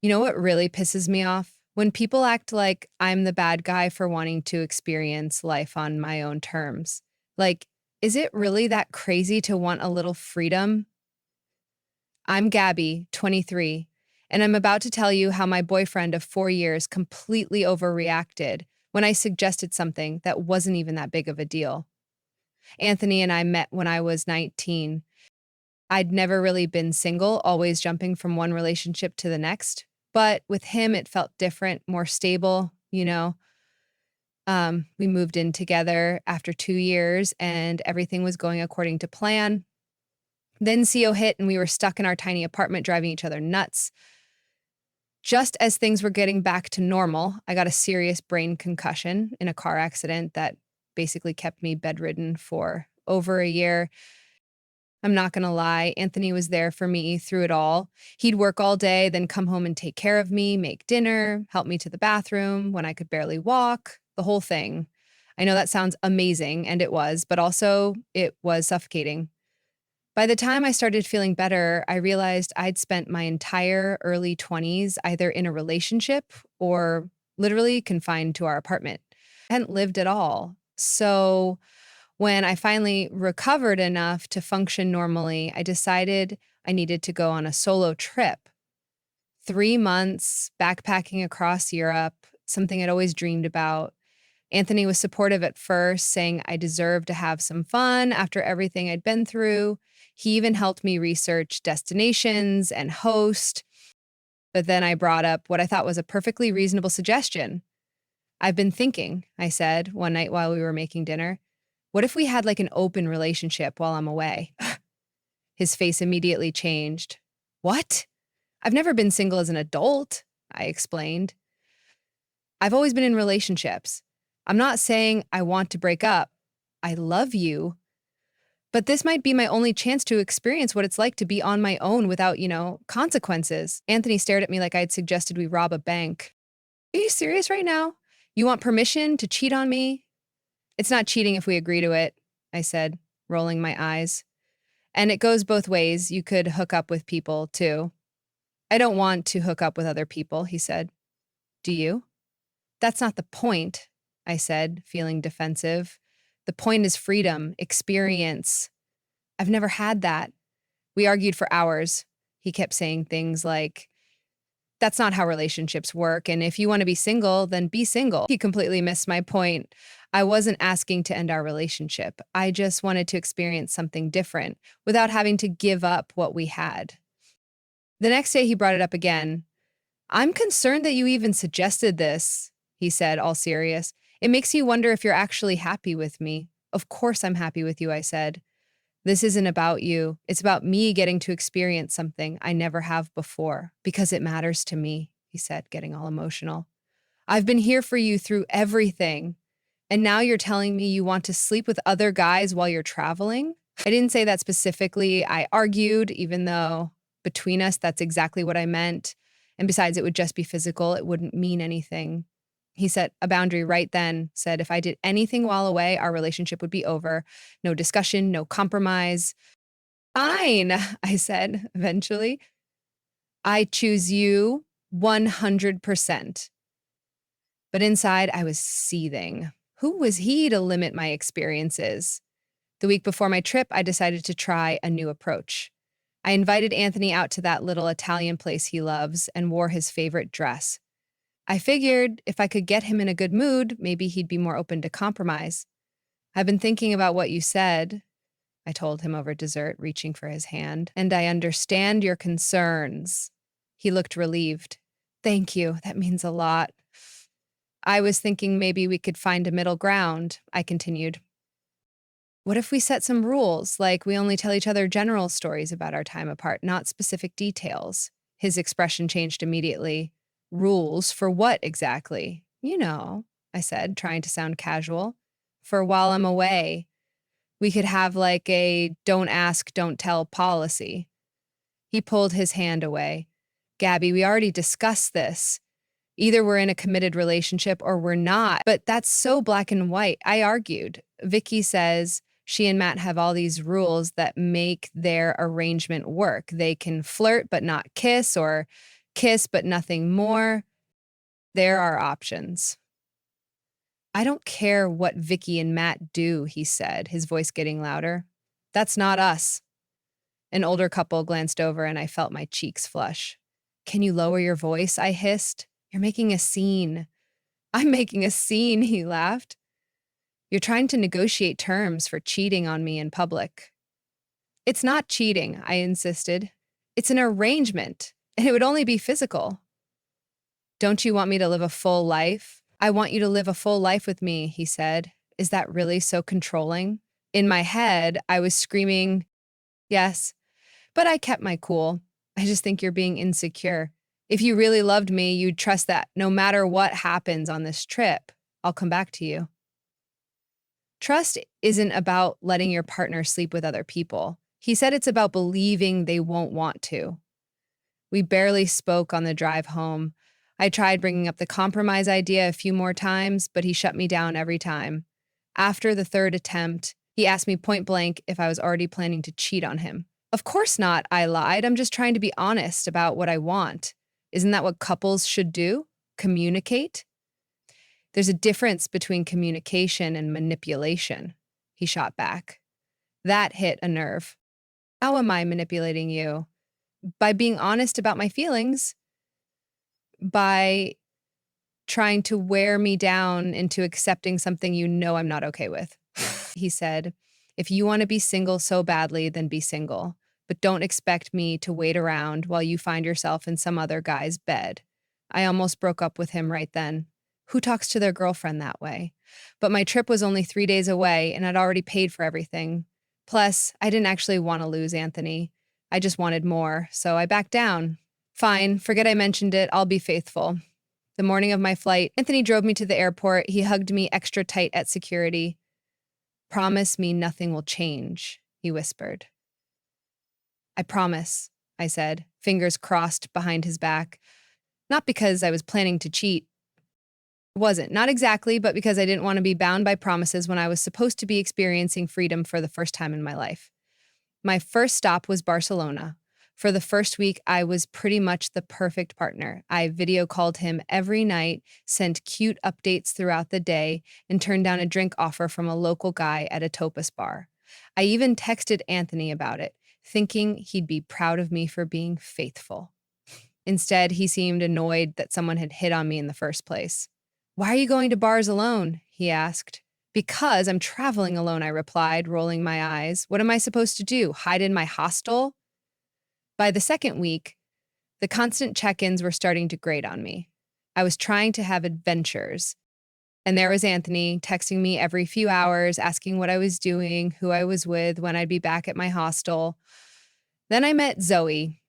You know what really pisses me off? When people act like I'm the bad guy for wanting to experience life on my own terms. Like, is it really that crazy to want a little freedom? I'm Gabby, 23, and I'm about to tell you how my boyfriend of 4 years completely overreacted when I suggested something that wasn't even that big of a deal. Anthony and I met when I was 19. I'd never really been single, always jumping from one relationship to the next. But with him, it felt different, more stable. We moved in together after 2 years and everything was going according to plan. Then CO hit and we were stuck in our tiny apartment driving each other nuts. Just as things were getting back to normal, I got a serious brain concussion in a car accident that basically kept me bedridden for over a year. I'm not gonna lie, Anthony was there for me through it all. He'd work all day, then come home and take care of me, make dinner, help me to the bathroom when I could barely walk, the whole thing. I know that sounds amazing, and it was, but also it was suffocating. By the time I started feeling better, I realized I'd spent my entire early 20s either in a relationship or literally confined to our apartment. I hadn't lived at all. So when I finally recovered enough to function normally, I decided I needed to go on a solo trip. 3 months backpacking across Europe, something I'd always dreamed about. Anthony was supportive at first, saying I deserved to have some fun after everything I'd been through. He even helped me research destinations and host. But then I brought up what I thought was a perfectly reasonable suggestion. I've been thinking, I said one night while we were making dinner. What if we had like an open relationship while I'm away? His face immediately changed. What? I've never been single as an adult, I explained. I've always been in relationships. I'm not saying I want to break up. I love you. But this might be my only chance to experience what it's like to be on my own without, consequences. Anthony stared at me like I'd suggested we rob a bank. Are you serious right now? You want permission to cheat on me? It's not cheating if we agree to it, I said, rolling my eyes. And it goes both ways. You could hook up with people, too. I don't want to hook up with other people, he said. Do you? That's not the point, I said, feeling defensive. The point is freedom, experience. I've never had that. We argued for hours. He kept saying things like, that's not how relationships work. And if you want to be single, then be single. He completely missed my point. I wasn't asking to end our relationship. I just wanted to experience something different without having to give up what we had. The next day, he brought it up again. I'm concerned that you even suggested this, he said, all serious. It makes you wonder if you're actually happy with me. Of course I'm happy with you, I said. This isn't about you. It's about me getting to experience something I never have before because it matters to me, he said, getting all emotional. I've been here for you through everything. And now you're telling me you want to sleep with other guys while you're traveling? I didn't say that specifically. I argued, even though between us, that's exactly what I meant. And besides, it would just be physical. It wouldn't mean anything. He set a boundary right then, said if I did anything while away, our relationship would be over. No discussion, no compromise. Fine, I said eventually. I choose you 100%. But inside, I was seething. Who was he to limit my experiences? The week before my trip, I decided to try a new approach. I invited Anthony out to that little Italian place he loves and wore his favorite dress. I figured if I could get him in a good mood, maybe he'd be more open to compromise. I've been thinking about what you said, I told him over dessert, reaching for his hand, and I understand your concerns. He looked relieved. Thank you. That means a lot. I was thinking maybe we could find a middle ground, I continued. What if we set some rules, like we only tell each other general stories about our time apart, not specific details? His expression changed immediately. Rules for what exactly? I said, trying to sound casual. For while I'm away, we could have like a don't ask, don't tell policy. He pulled his hand away. Gabby, we already discussed this. Either we're in a committed relationship or we're not. But that's so black and white. I argued. Vicky says she and Matt have all these rules that make their arrangement work. They can flirt but not kiss, or Kiss, but nothing more. There are options. I don't care what Vicky and Matt do, he said, his voice getting louder. That's not us. An older couple glanced over and I felt my cheeks flush. Can you lower your voice? I hissed. You're making a scene. I'm making a scene, he laughed. You're trying to negotiate terms for cheating on me in public. It's not cheating, I insisted. It's an arrangement, and it would only be physical. Don't you want me to live a full life? I want you to live a full life with me, he said. Is that really so controlling? In my head, I was screaming, yes, but I kept my cool. I just think you're being insecure. If you really loved me, you'd trust that no matter what happens on this trip, I'll come back to you. Trust isn't about letting your partner sleep with other people. He said it's about believing they won't want to. We barely spoke on the drive home. I tried bringing up the compromise idea a few more times, but he shut me down every time. After the third attempt, he asked me point blank if I was already planning to cheat on him. Of course not, I lied. I'm just trying to be honest about what I want. Isn't that what couples should do? Communicate? There's a difference between communication and manipulation, he shot back. That hit a nerve. How am I manipulating you? By being honest about my feelings, by trying to wear me down into accepting something you know I'm not okay with. He said, if you want to be single so badly, then be single. But don't expect me to wait around while you find yourself in some other guy's bed. I almost broke up with him right then. Who talks to their girlfriend that way? But my trip was only 3 days away, and I'd already paid for everything. Plus, I didn't actually want to lose Anthony. I just wanted more, so I backed down. Fine, forget I mentioned it, I'll be faithful. The morning of my flight, Anthony drove me to the airport. He hugged me extra tight at security. Promise me nothing will change, he whispered. I promise, I said, fingers crossed behind his back. Not because I was planning to cheat. It wasn't, not exactly, but because I didn't want to be bound by promises when I was supposed to be experiencing freedom for the first time in my life. My first stop was Barcelona. For the first week, I was pretty much the perfect partner. I video called him every night, sent cute updates throughout the day, and turned down a drink offer from a local guy at a tapas bar. I even texted Anthony about it, thinking he'd be proud of me for being faithful. Instead, he seemed annoyed that someone had hit on me in the first place. Why are you going to bars alone? He asked. Because I'm traveling alone, I replied, rolling my eyes. What am I supposed to do? Hide in my hostel? By the second week, the constant check-ins were starting to grate on me. I was trying to have adventures. And there was Anthony texting me every few hours, asking what I was doing, who I was with, when I'd be back at my hostel. Then I met Zoe,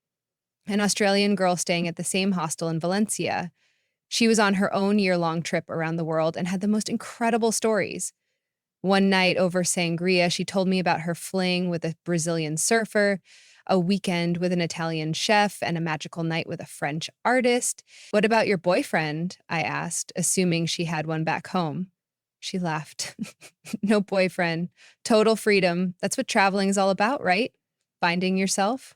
an Australian girl staying at the same hostel in Valencia. She was on her own year-long trip around the world and had the most incredible stories. One night over sangria, she told me about her fling with a Brazilian surfer, a weekend with an Italian chef, and a magical night with a French artist. What about your boyfriend? I asked, assuming she had one back home. She laughed. No boyfriend. Total freedom. That's what traveling is all about, right? Finding yourself?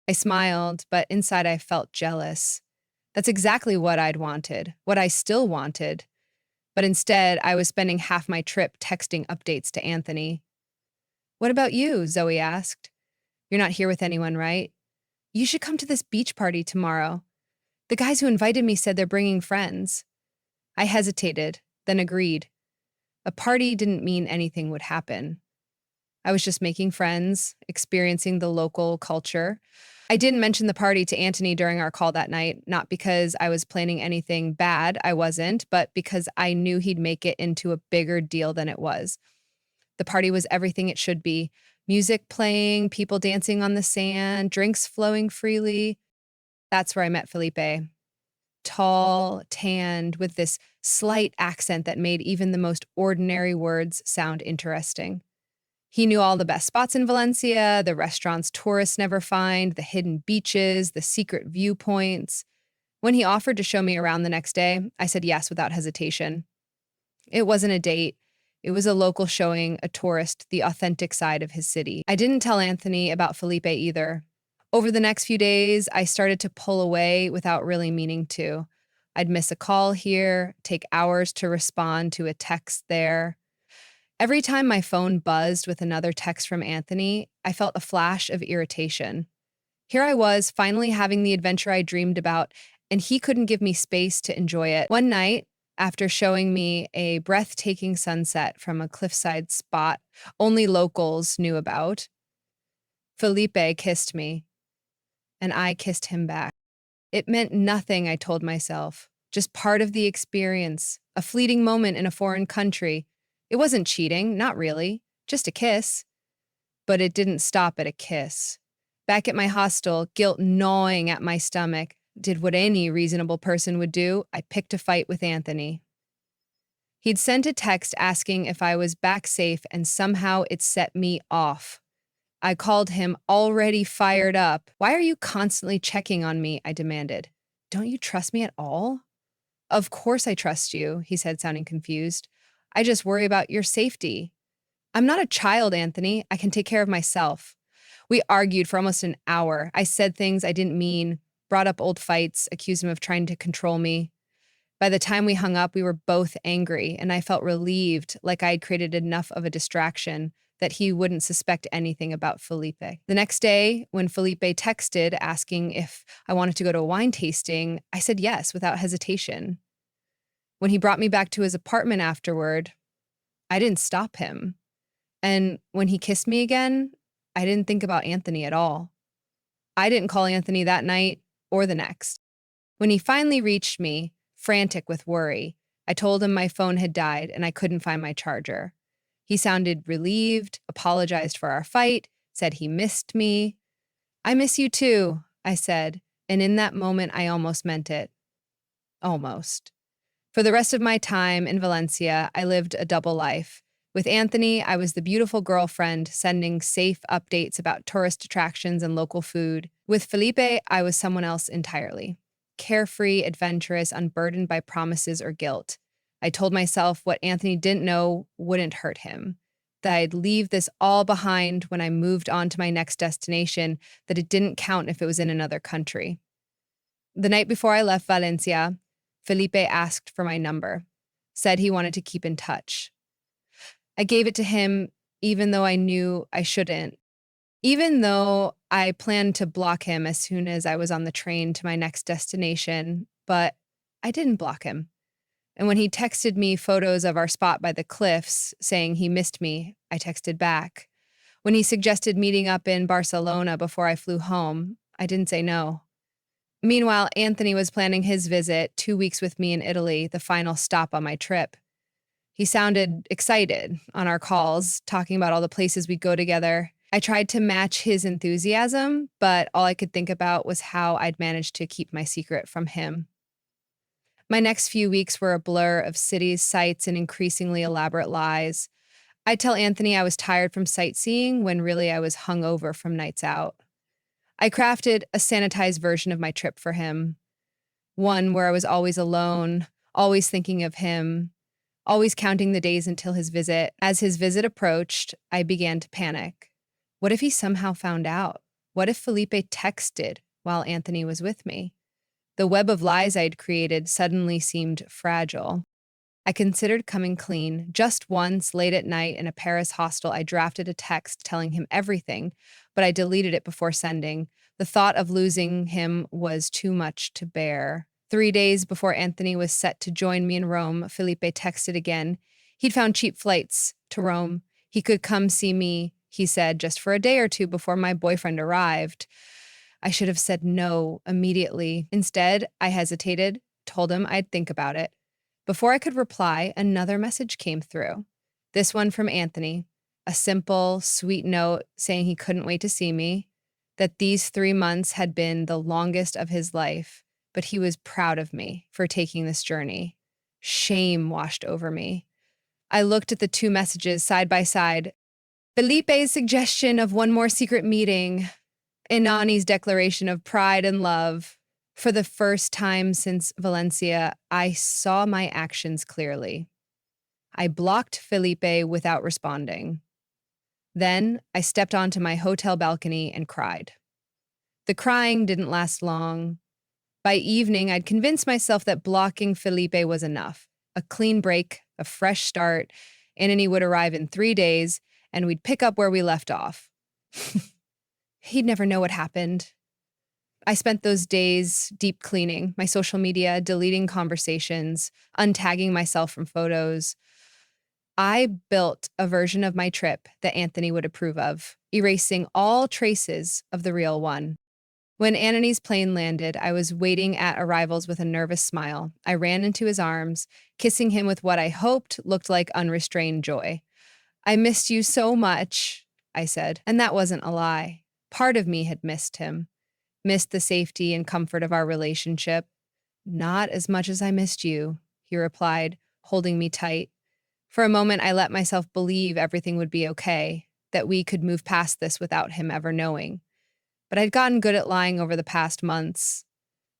I smiled, but inside I felt jealous. That's exactly what I'd wanted, what I still wanted. But instead, I was spending half my trip texting updates to Anthony. What about you? Zoe asked. You're not here with anyone, right? You should come to this beach party tomorrow. The guys who invited me said they're bringing friends. I hesitated, then agreed. A party didn't mean anything would happen. I was just making friends, experiencing the local culture. I didn't mention the party to Anthony during our call that night, not because I was planning anything bad, I wasn't, but because I knew he'd make it into a bigger deal than it was. The party was everything it should be. Music playing, people dancing on the sand, drinks flowing freely. That's where I met Felipe. Tall, tanned, with this slight accent that made even the most ordinary words sound interesting. He knew all the best spots in Valencia, the restaurants tourists never find, the hidden beaches, the secret viewpoints. When he offered to show me around the next day, I said yes without hesitation. It wasn't a date. It was a local showing a tourist the authentic side of his city. I didn't tell Anthony about Felipe either. Over the next few days, I started to pull away without really meaning to. I'd miss a call here, take hours to respond to a text there. Every time my phone buzzed with another text from Anthony, I felt a flash of irritation. Here I was, finally having the adventure I dreamed about, and he couldn't give me space to enjoy it. One night, after showing me a breathtaking sunset from a cliffside spot only locals knew about, Felipe kissed me, and I kissed him back. It meant nothing, I told myself, just part of the experience, a fleeting moment in a foreign country. It wasn't cheating, not really, just a kiss. But it didn't stop at a kiss. Back at my hostel, guilt gnawing at my stomach, did what any reasonable person would do. I picked a fight with Anthony. He'd sent a text asking if I was back safe, and somehow it set me off. I called him already fired up. Why are you constantly checking on me? I demanded. Don't you trust me at all? Of course I trust you, he said, sounding confused. I just worry about your safety. I'm not a child, Anthony. I can take care of myself. We argued for almost an hour. I said things I didn't mean, brought up old fights, accused him of trying to control me. By the time we hung up, we were both angry, and I felt relieved, like I had created enough of a distraction that he wouldn't suspect anything about Felipe. The next day, when Felipe texted asking if I wanted to go to a wine tasting, I said yes without hesitation. When he brought me back to his apartment afterward, I didn't stop him. And when he kissed me again, I didn't think about Anthony at all. I didn't call Anthony that night or the next. When he finally reached me, frantic with worry, I told him my phone had died and I couldn't find my charger. He sounded relieved, apologized for our fight, said he missed me. I miss you too, I said, and in that moment I almost meant it. Almost. For the rest of my time in Valencia, I lived a double life. With Anthony, I was the beautiful girlfriend sending safe updates about tourist attractions and local food. With Felipe, I was someone else entirely. Carefree, adventurous, unburdened by promises or guilt. I told myself what Anthony didn't know wouldn't hurt him, that I'd leave this all behind when I moved on to my next destination, that it didn't count if it was in another country. The night before I left Valencia, Felipe asked for my number, said he wanted to keep in touch. I gave it to him even though I knew I shouldn't, even though I planned to block him as soon as I was on the train to my next destination, but I didn't block him. And when he texted me photos of our spot by the cliffs saying he missed me, I texted back. When he suggested meeting up in Barcelona before I flew home, I didn't say no. Meanwhile, Anthony was planning his visit, 2 weeks with me in Italy, the final stop on my trip. He sounded excited on our calls, talking about all the places we go together. I tried to match his enthusiasm, but all I could think about was how I'd managed to keep my secret from him. My next few weeks were a blur of cities, sights, and increasingly elaborate lies. I'd tell Anthony I was tired from sightseeing when really I was hungover from nights out. I crafted a sanitized version of my trip for him, one where I was always alone, always thinking of him, always counting the days until his visit. As his visit approached, I began to panic. What if he somehow found out? What if Felipe texted while Anthony was with me? The web of lies I'd created suddenly seemed fragile. I considered coming clean. Just once, late at night in a Paris hostel, I drafted a text telling him everything, but I deleted it before sending. The thought of losing him was too much to bear. 3 days before Anthony was set to join me in Rome, Felipe texted again. He'd found cheap flights to Rome. He could come see me, he said, just for a day or two before my boyfriend arrived. I should have said no immediately. Instead, I hesitated, told him I'd think about it. Before I could reply, another message came through. This one from Anthony, a simple, sweet note saying he couldn't wait to see me, that these 3 months had been the longest of his life, but he was proud of me for taking this journey. Shame washed over me. I looked at the two messages side by side. Felipe's suggestion of one more secret meeting, Inani's declaration of pride and love. For the first time since Valencia, I saw my actions clearly. I blocked Felipe without responding. Then I stepped onto my hotel balcony and cried. The crying didn't last long. By evening, I'd convinced myself that blocking Felipe was enough. A clean break, a fresh start. Anthony would arrive in 3 days, and we'd pick up where we left off. He'd never know what happened. I spent those days deep cleaning my social media, deleting conversations, untagging myself from photos. I built a version of my trip that Anthony would approve of, erasing all traces of the real one. When Anthony's plane landed, I was waiting at arrivals with a nervous smile. I ran into his arms, kissing him with what I hoped looked like unrestrained joy. I missed you so much, I said, and that wasn't a lie. Part of me had missed him, missed the safety and comfort of our relationship. Not as much as I missed you, he replied, holding me tight. For a moment, I let myself believe everything would be okay, that we could move past this without him ever knowing. But I'd gotten good at lying over the past months.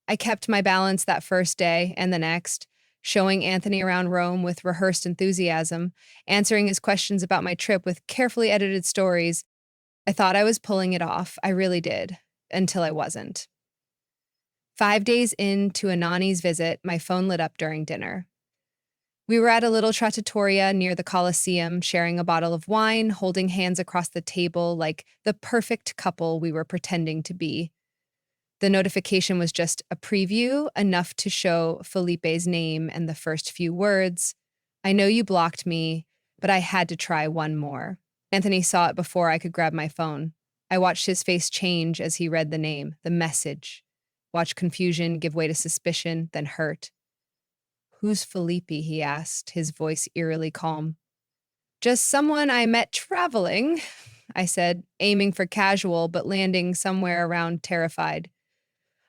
I kept my balance that first day and the next, showing Anthony around Rome with rehearsed enthusiasm, answering his questions about my trip with carefully edited stories. I thought I was pulling it off. I really did, until I wasn't. 5 days into Anani's visit, my phone lit up during dinner. We were at a little trattoria near the Colosseum, sharing a bottle of wine, holding hands across the table like the perfect couple we were pretending to be. The notification was just a preview, enough to show Felipe's name and the first few words. I know you blocked me, but I had to try one more. Anthony saw it before I could grab my phone. I watched his face change as he read the name, the message. Watched confusion give way to suspicion, then hurt. Who's Felipe? He asked, his voice eerily calm. Just someone I met traveling, I said, aiming for casual but landing somewhere around terrified.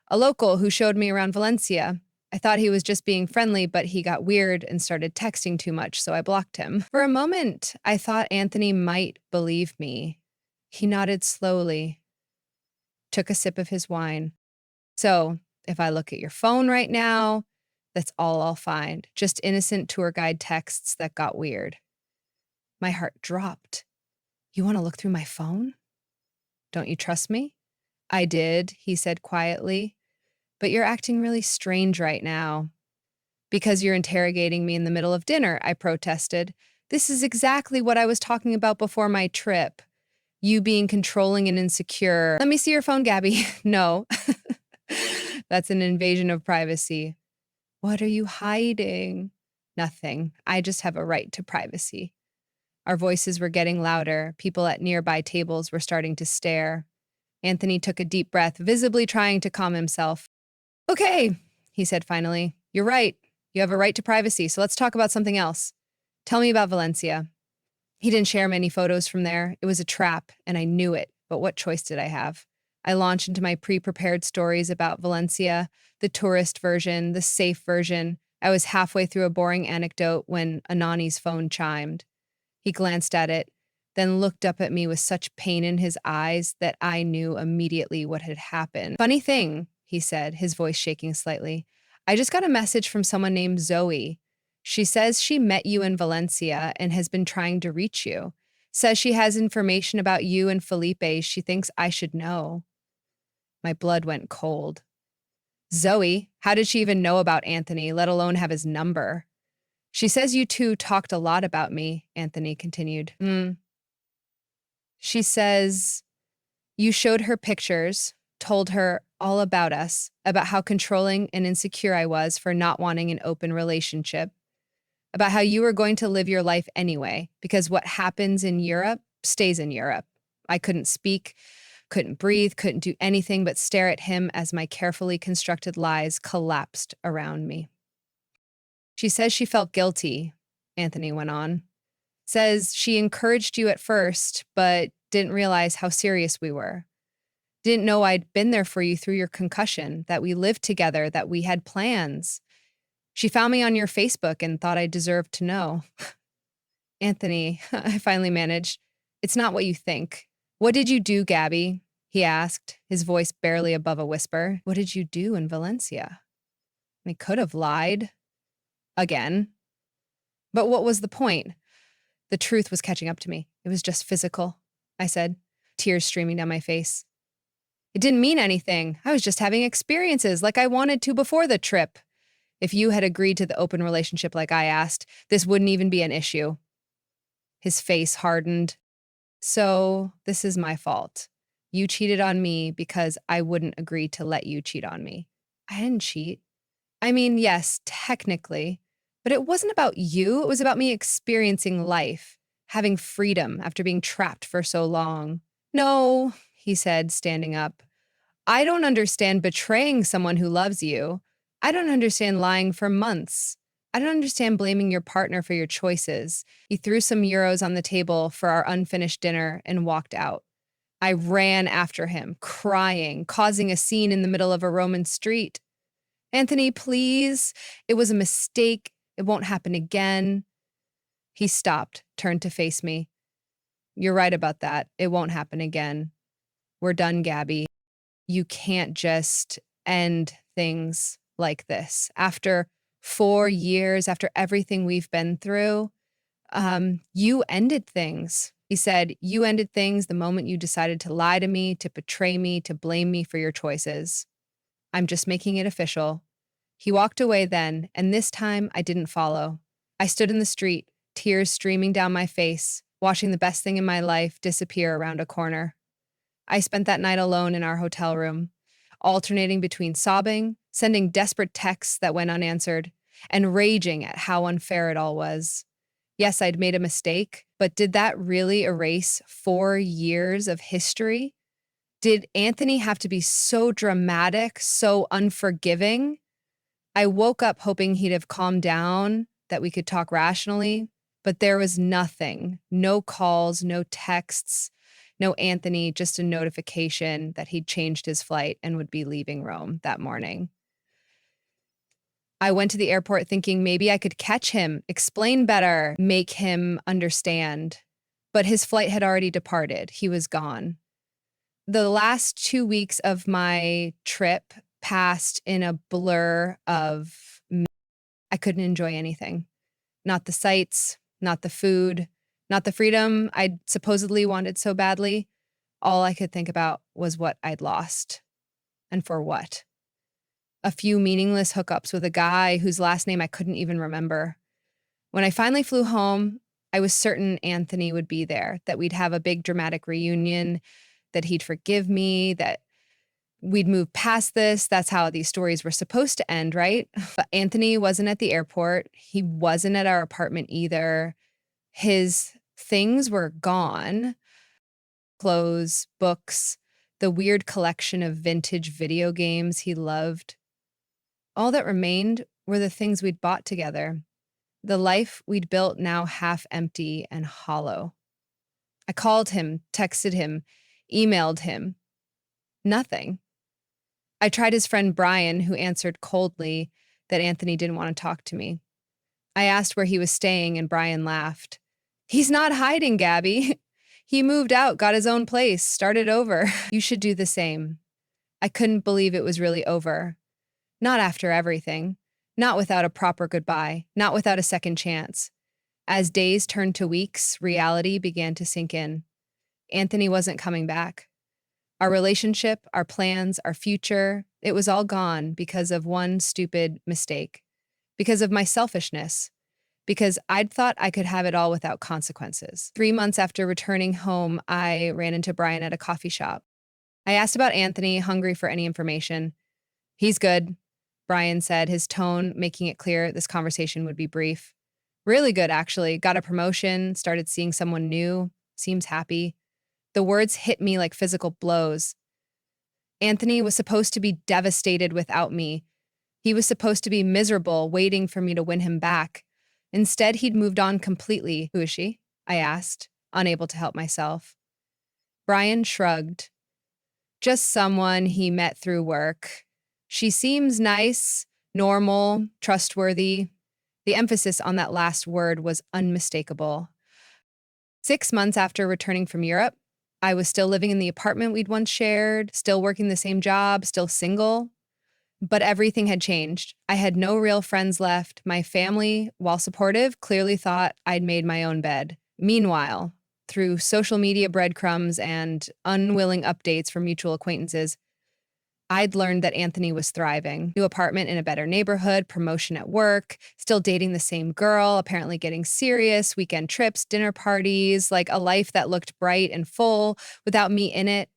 A local who showed me around Valencia. I thought he was just being friendly, but he got weird and started texting too much, so I blocked him. For a moment, I thought Anthony might believe me. He nodded slowly, took a sip of his wine. So, if I look at your phone right now, that's all I'll find. Just innocent tour guide texts that got weird. My heart dropped. You want to look through my phone? Don't you trust me? I did, he said quietly. But you're acting really strange right now. Because you're interrogating me in the middle of dinner, I protested. This is exactly what I was talking about before my trip. You being controlling and insecure. Let me see your phone, Gabby. No. That's an invasion of privacy. What are you hiding? Nothing. I just have a right to privacy. Our voices were getting louder. People at nearby tables were starting to stare. Anthony took a deep breath, visibly trying to calm himself. Okay, he said finally. You're right. You have a right to privacy, so let's talk about something else. Tell me about Valencia. He didn't share many photos from there. It was a trap, and I knew it, but what choice did I have? I launched into my pre-prepared stories about Valencia, the tourist version, the safe version. I was halfway through a boring anecdote when Anani's phone chimed. He glanced at it, then looked up at me with such pain in his eyes that I knew immediately what had happened. Funny thing, he said, his voice shaking slightly. I just got a message from someone named Zoe. She says she met you in Valencia and has been trying to reach you. Says she has information about you and Felipe she thinks I should know. My blood went cold. Zoe? How did she even know about Anthony, let alone have his number? She says you two talked a lot about me, Anthony continued. She says you showed her pictures, told her all about us, about how controlling and insecure I was for not wanting an open relationship, about how you were going to live your life anyway, because what happens in Europe stays in Europe. I couldn't speak, couldn't breathe, couldn't do anything but stare at him as my carefully constructed lies collapsed around me. She says she felt guilty, Anthony went on. Says she encouraged you at first, but didn't realize how serious we were. Didn't know I'd been there for you through your concussion, that we lived together, that we had plans. She found me on your Facebook and thought I deserved to know. Anthony, I finally managed. It's not what you think. What did you do, Gabby? He asked, his voice barely above a whisper. What did you do in Valencia? I could have lied. Again. But what was the point? The truth was catching up to me. It was just physical, I said, tears streaming down my face. It didn't mean anything. I was just having experiences like I wanted to before the trip. If you had agreed to the open relationship like I asked, this wouldn't even be an issue. His face hardened. So, this is my fault. You cheated on me because I wouldn't agree to let you cheat on me. I didn't cheat. I mean, yes, technically, but it wasn't about you. It was about me experiencing life, having freedom after being trapped for so long. No, he said, standing up. I don't understand betraying someone who loves you. I don't understand lying for months. I don't understand blaming your partner for your choices. He threw some euros on the table for our unfinished dinner and walked out. I ran after him, crying, causing a scene in the middle of a Roman street. Anthony, please. It was a mistake. It won't happen again. He stopped, turned to face me. You're right about that. It won't happen again. We're done, Gabby. You can't just end things like this. After 4 years, after everything we've been through, you ended things. He said, you ended things the moment you decided to lie to me, to betray me, to blame me for your choices. I'm just making it official. He walked away then, and this time I didn't follow. I stood in the street, tears streaming down my face, watching the best thing in my life disappear around a corner. I spent that night alone in our hotel room, alternating between sobbing, sending desperate texts that went unanswered, and raging at how unfair it all was. Yes, I'd made a mistake, but did that really erase 4 years of history? Did Anthony have to be so dramatic, so unforgiving? I woke up hoping he'd have calmed down, that we could talk rationally, but there was nothing. No calls, no texts, no Anthony, just a notification that he'd changed his flight and would be leaving Rome that morning. I went to the airport thinking maybe I could catch him, explain better, make him understand. But his flight had already departed. He was gone. The last 2 weeks of my trip passed in a blur of I couldn't enjoy anything. Not the sights, not the food, not the freedom I'd supposedly wanted so badly. All I could think about was what I'd lost. And for what? A few meaningless hookups with a guy whose last name I couldn't even remember. When I finally flew home, I was certain Anthony would be there, that we'd have a big dramatic reunion, that he'd forgive me, that we'd move past this. That's how these stories were supposed to end, right? But Anthony wasn't at the airport. He wasn't at our apartment either. His things were gone. Clothes, books, the weird collection of vintage video games he loved. All that remained were the things we'd bought together. The life we'd built now half empty and hollow. I called him, texted him, emailed him. Nothing. I tried his friend Brian, who answered coldly that Anthony didn't want to talk to me. I asked where he was staying, and Brian laughed. He's not hiding, Gabby. He moved out, got his own place, started over. You should do the same. I couldn't believe it was really over. Not after everything. Not without a proper goodbye. Not without a second chance. As days turned to weeks, reality began to sink in. Anthony wasn't coming back. Our relationship, our plans, our future, it was all gone because of one stupid mistake. Because of my selfishness. Because I'd thought I could have it all without consequences. 3 months after returning home, I ran into Brian at a coffee shop. I asked about Anthony, hungry for any information. He's good, Brian said, his tone making it clear this conversation would be brief. Really good, actually. Got a promotion, started seeing someone new, seems happy. The words hit me like physical blows. Anthony was supposed to be devastated without me. He was supposed to be miserable, waiting for me to win him back. Instead, he'd moved on completely. Who is she? I asked, unable to help myself. Brian shrugged. Just someone he met through work. She seems nice, normal, trustworthy. The emphasis on that last word was unmistakable. 6 months after returning from Europe, I was still living in the apartment we'd once shared, still working the same job, still single. But everything had changed. I had no real friends left. My family, while supportive, clearly thought I'd made my own bed. Meanwhile, through social media breadcrumbs and unwilling updates from mutual acquaintances, I'd learned that Anthony was thriving. New apartment in a better neighborhood, promotion at work, still dating the same girl, apparently getting serious, weekend trips, dinner parties, like a life that looked bright and full without me in it.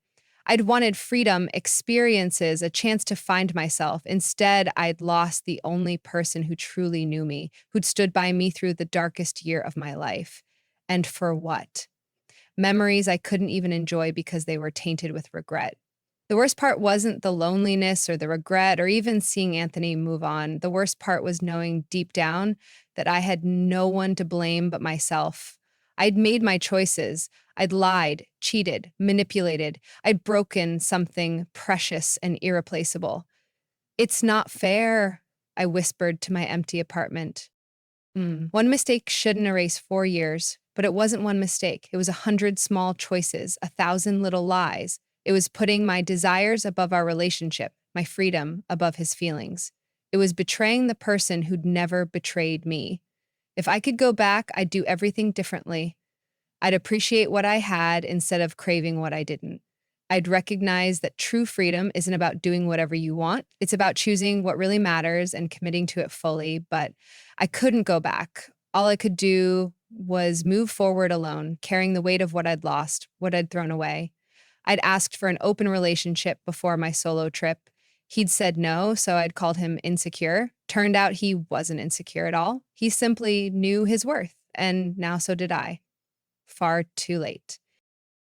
I'd wanted freedom, experiences, a chance to find myself. Instead, I'd lost the only person who truly knew me, who'd stood by me through the darkest year of my life. And for what? Memories I couldn't even enjoy because they were tainted with regret. The worst part wasn't the loneliness or the regret or even seeing Anthony move on. The worst part was knowing deep down that I had no one to blame but myself. I'd made my choices. I'd lied, cheated, manipulated. I'd broken something precious and irreplaceable. It's not fair, I whispered to my empty apartment. One mistake shouldn't erase 4 years, but it wasn't one mistake. It was 100 small choices, 1,000 little lies. It was putting my desires above our relationship, my freedom above his feelings. It was betraying the person who'd never betrayed me. If I could go back, I'd do everything differently. I'd appreciate what I had instead of craving what I didn't. I'd recognize that true freedom isn't about doing whatever you want. It's about choosing what really matters and committing to it fully. But I couldn't go back. All I could do was move forward alone, carrying the weight of what I'd lost, what I'd thrown away. I'd asked for an open relationship before my solo trip. He'd said no, so I'd called him insecure. Turned out he wasn't insecure at all. He simply knew his worth, and now so did I. Far too late.